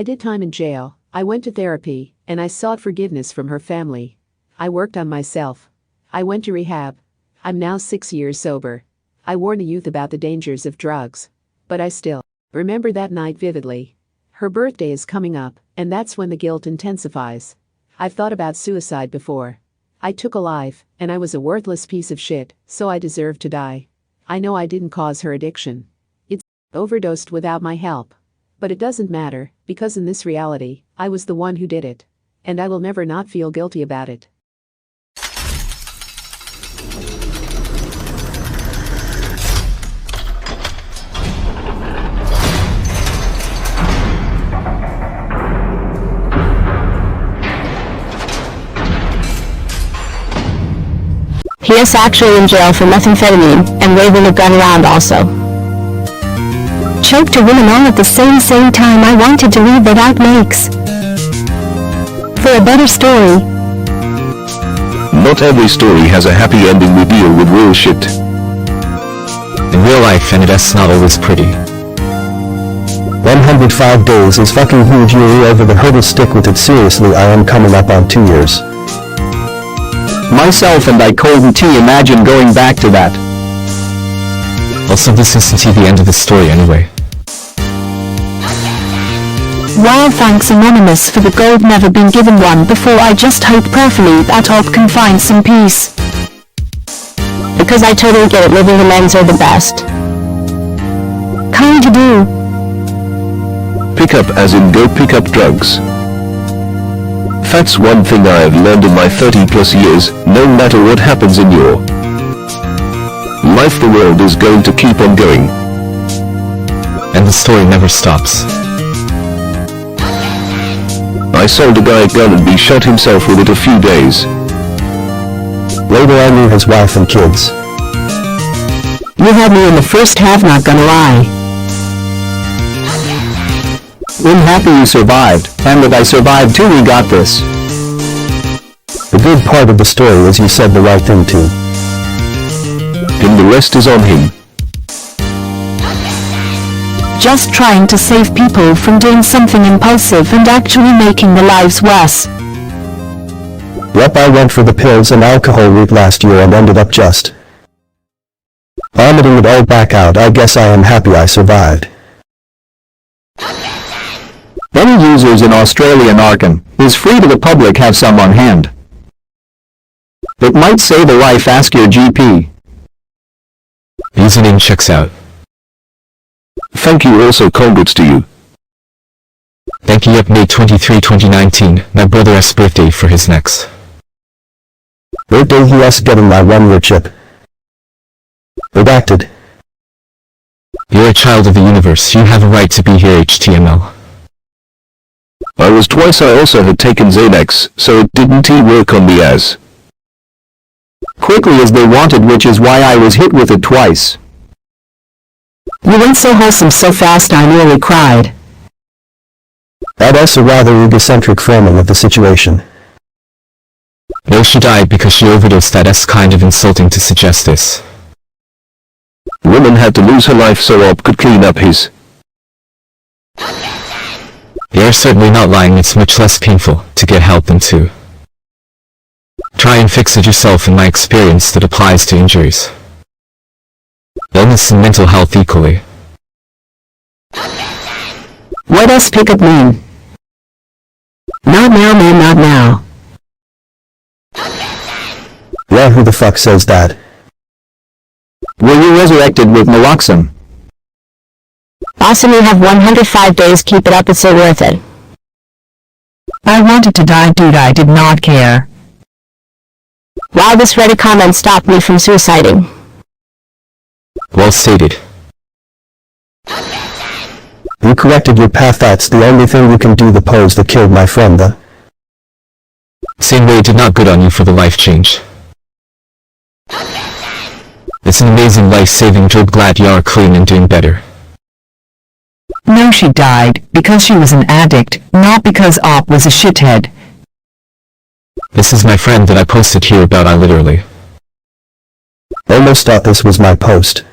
I did time in jail, I went to therapy, and I sought forgiveness from her family. I worked on myself. I went to rehab. I'm now 6 years sober. I warn the youth about the dangers of drugs. But I still remember that night vividly. Her birthday is coming up, and that's when the guilt intensifies. I've thought about suicide before. I took a life, and I was a worthless piece of shit, so I deserve to die. I know I didn't cause her addiction. It's overdosed without my help. But it doesn't matter, because in this reality, I was the one who did it. And I will never not feel guilty about it. He is actually in jail for methamphetamine and waving a gun around also. Choked a woman all at the same time. I wanted to leave, but that makes for a better story. Not every story has a happy ending. We deal with real shit in real life, and it's not always pretty. 105 days is fucking huge. You're over the hurdle. Stick with it. Seriously, I am coming up on 2 years. Myself and I couldn't imagine going back to that. Also, this isn't the end of the story anyway. Well, thanks Anonymous for the gold. Never been given one before. I just hope prayerfully that Op can find some peace. Because I totally get it, living amends are the best. Kind to do. Pick up as in go pick up drugs. That's one thing I have learned in my 30 plus years. No matter what happens in your life, the world is going to keep on going. And the story never stops. I sold a guy a gun and he shot himself with it a few days. Later I knew his wife and kids. You had me in the first half, not gonna lie. I'm happy you survived, and that I survived too. We got this. The good part of the story is you said the right thing too. And the rest is on him. Just trying to save people from doing something impulsive and actually making their lives worse. Yep, I went for the pills and alcohol route last year and ended up just vomiting it all back out. I guess I am happy I survived. Any users in Australia Narcan is free to the public. Have some on hand. It might save a life. Ask your GP. Username checks out. Thank you. Also congrats to you. Thank you. Up May 23, 2019, my brother's birthday for his next birthday. He has getting my 1-year chip. Redacted. You're a child of the universe. You have a right to be here. HTML. I was twice. I also had taken Xanax, so it didn't work on me as quickly as they wanted, which is why I was hit with it twice. You went so wholesome so fast I nearly cried. That's a rather egocentric framing of the situation. No, she died because she overdosed. That's kind of insulting to suggest this. Woman had to lose her life so Op could clean up his. They are certainly not lying. It's much less painful to get help than to try and fix it yourself. In my experience, that applies to injuries, illness and mental health equally. What does pickup mean? Not now, man, not now. Yeah, who the fuck says that? Were you resurrected with naloxone? Awesome, you have 105 days. Keep it up, it's so worth it. I wanted to die, dude. I did not care. Wow, this Reddit comment stopped me from suiciding. Well stated. You corrected your path. That's the only thing you can do. The pose that killed my friend, the same way did not good on you for the life change. It's an amazing life-saving drug. Glad you are clean and doing better. No, she died because she was an addict, not because Op was a shithead. This is my friend that I posted here about. I literally almost thought this was my post.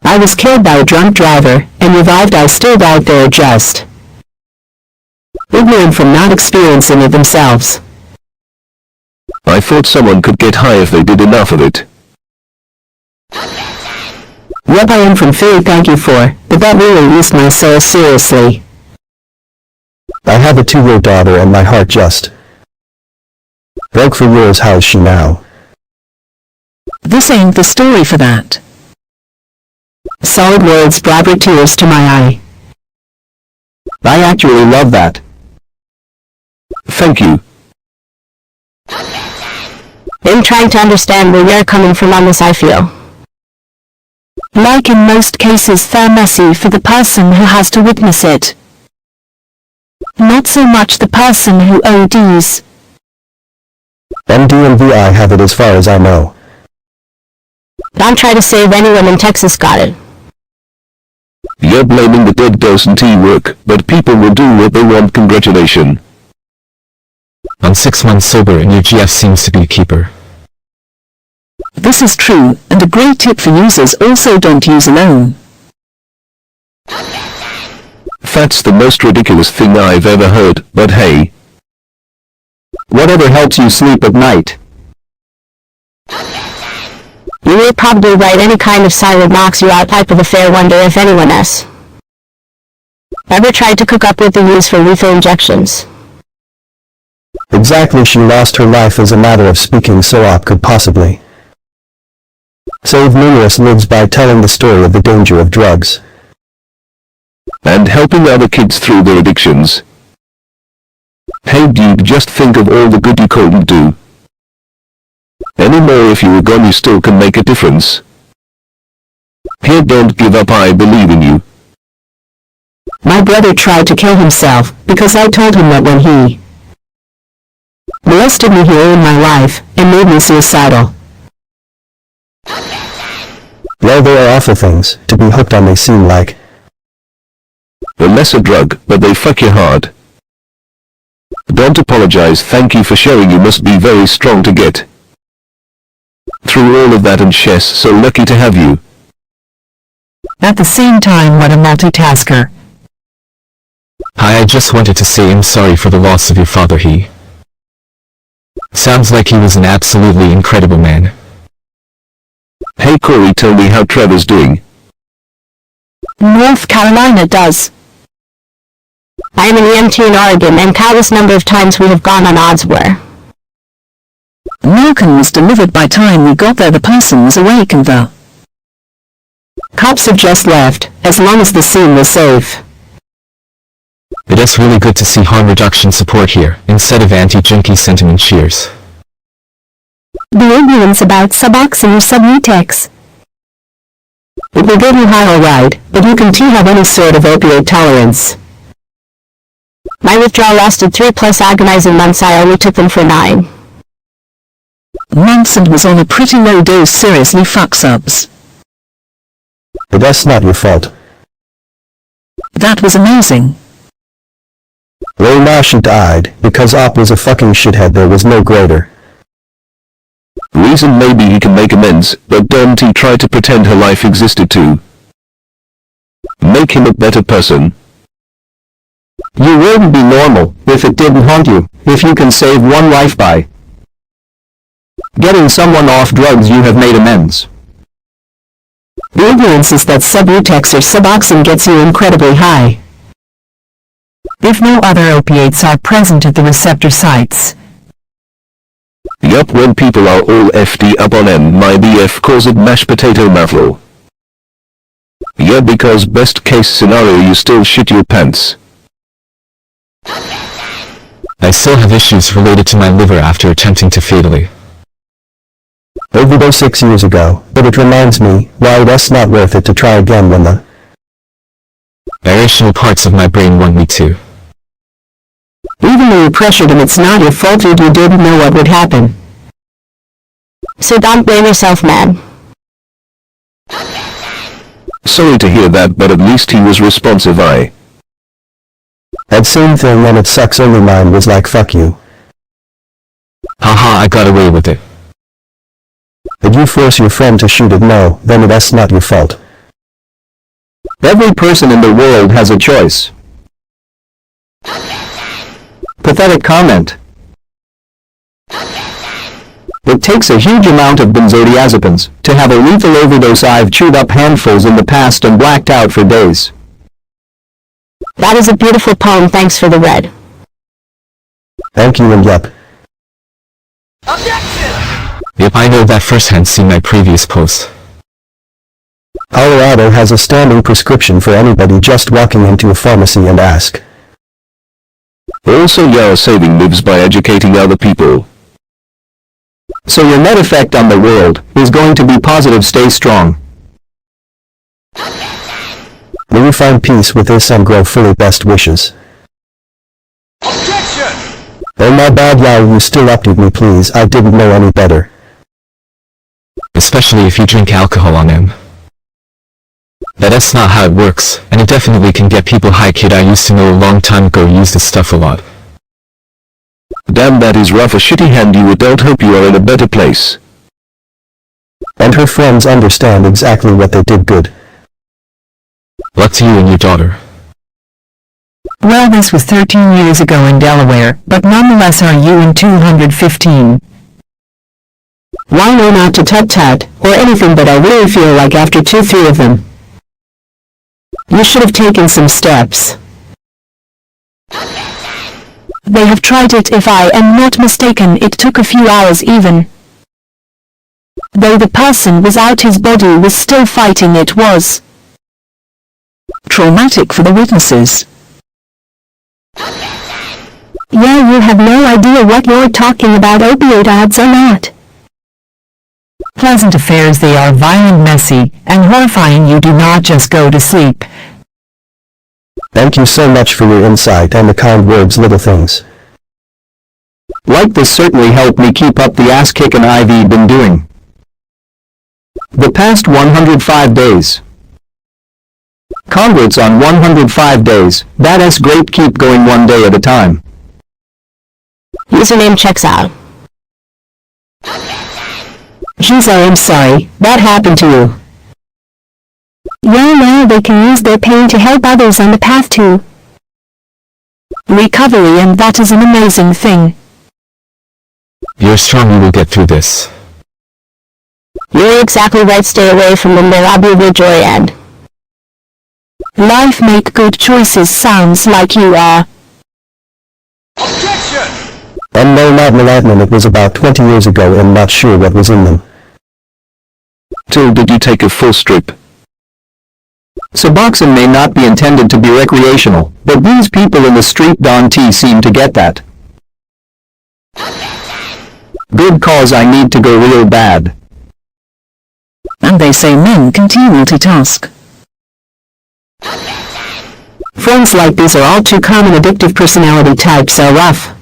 I was killed by a drunk driver, and revived. I still died. They're just ignorant from not experiencing it themselves. I thought someone could get high if they did enough of it. Yep, I am from Philly. Thank you for, but that really eased my soul. Seriously. I have a 2-year daughter and my heart just broke for years. How is she now? This ain't the story for that. Solid words brought tears to my eye. I actually love that. Thank you. I'm trying to understand where you're coming from on this. I feel Like in most cases, they're messy for the person who has to witness it. Not so much the person who ODs. MDMV. I have it as far as I know. Don't try to say if anyone in Texas got it. You're blaming the dead doesn't work, but people will do what they want. Congratulations. I'm 6 months sober and your GF seems to be a keeper. This is true, and a great tip for users: also don't use alone. That's the most ridiculous thing I've ever heard, but hey. Whatever helps you sleep at night. You will probably right. Any kind of silent knocks you out. Type of affair. Wonder if anyone else ever tried to cook up with the use for lethal injections. Exactly. She lost her life as a matter of speaking. So could possibly save numerous lives by telling the story of the danger of drugs and helping other kids through their addictions. Hey dude, just think of all the good you couldn't do anymore. If you were gone, you still can make a difference. Here, don't give up. I believe in you. My brother tried to kill himself because I told him that when he molested me he ruined my life and made me suicidal. Well, there are awful things to be hooked on. They seem like A lesser drug, but they fuck you hard. Don't apologize. Thank you for sharing. You must be very strong to get through all of that, and Chess, so lucky to have you. At the same time, what a multitasker. Hi, I just wanted to say I'm sorry for the loss of your father. He sounds like he was an absolutely incredible man. Hey Corey, tell me how Trevor's doing. North Carolina does. I am an EMT in Oregon, and countless number of times we have gone on odds where Malcolm was delivered. By time we got there, the person was awake and the cops have just left, as long as the scene was safe. It is really good to see harm reduction support here, instead of anti-junkie sentiment. Cheers. The ignorance about Suboxone or Subutex. It will get you high alright, but you can too have any sort of opioid tolerance. My withdrawal lasted 3+ agonizing months. I only took them for 9 months and was on a pretty low dose. Seriously fucks ups. but that's not your fault. That was amazing. Well, now she died because Op was a fucking shithead. There was no greater Reason. Maybe he can make amends, but don't he try to pretend her life existed to make him a better person. You wouldn't be normal if it didn't haunt you. If you can save one life by getting someone off drugs, you have made amends. The ignorance is that Subutex or Suboxone gets you incredibly high. If no other opiates are present at the receptor sites. Yup, when people are all FD up on M, my BF calls it mashed potato mouthful. Yeah, because best case scenario you still shit your pants. I still have issues related to my liver after attempting to fatally overdose 6 years ago, but it reminds me why that's not worth it to try again when the irrational parts of my brain want me to. Even though you pressured him, it's not your fault. You didn't know what would happen. So don't blame yourself, man. Sorry to hear that, but at least he was responsive. I had same thing, and it sucks. Only mine was like fuck you. Haha, I got away with it. Did you force your friend to shoot it? No, then that's not your fault. Every person in the world has a choice. Pathetic comment. It takes a huge amount of benzodiazepines to have a lethal overdose. I've chewed up handfuls in the past and blacked out for days. That is a beautiful poem. Thanks for the read. Thank you and yep. Yep, I know that firsthand. See my previous post. Colorado has a standing prescription for anybody just walking into a pharmacy and ask. Also, you're saving lives by educating other people. So your net effect on the world is going to be positive. Stay strong. May you find peace with this and grow fully. Best wishes. Oh my bad, yeah, you still updated me please, I didn't know any better. Especially if you drink alcohol on him. That's not how it works, and it definitely can get people high. Kid I used to know a long time ago used this stuff a lot. Damn, that is rough. A shitty hand you adult. Hope you are in a better place. And her friends understand exactly what they did. Good. Luck to you and your daughter. Well, this was 13 years ago in Delaware, but nonetheless are you in 215? Why no not to tut-tut, or anything, but I really feel like after 2-3 of them, you should have taken some steps. They have tried it. If I am not mistaken, it took a few hours even. Though the person was out, his body was still fighting. It was traumatic for the witnesses. Yeah, you have no idea what you're talking about. Opioid ads are not Pleasant affairs. They are violent, messy, and horrifying. You do not just go to sleep. Thank you so much for your insight and the kind words. Little things like this certainly helped me keep up the ass kicking I've been doing the past 105 days. Congrats on 105 days. That's great. Keep going one day at a time. Username checks out. Jeez, I am sorry that happened to you. Yeah, now they can use their pain to help others on the path to recovery, and that is an amazing thing. You're strong. You will get through this. You're exactly right. Stay away from them. They'll rob you of your joy and life. Make good choices. Sounds like you are. And no, not Malatman, it was about 20 years ago and not sure what was in them. Till did you take a full strip? Suboxone may not be intended to be recreational, but these people in the street Don T seem to get that. Good cause. I need to go real bad. And they say men continue to multitask. friends like these are all too common. Addictive personality types are rough.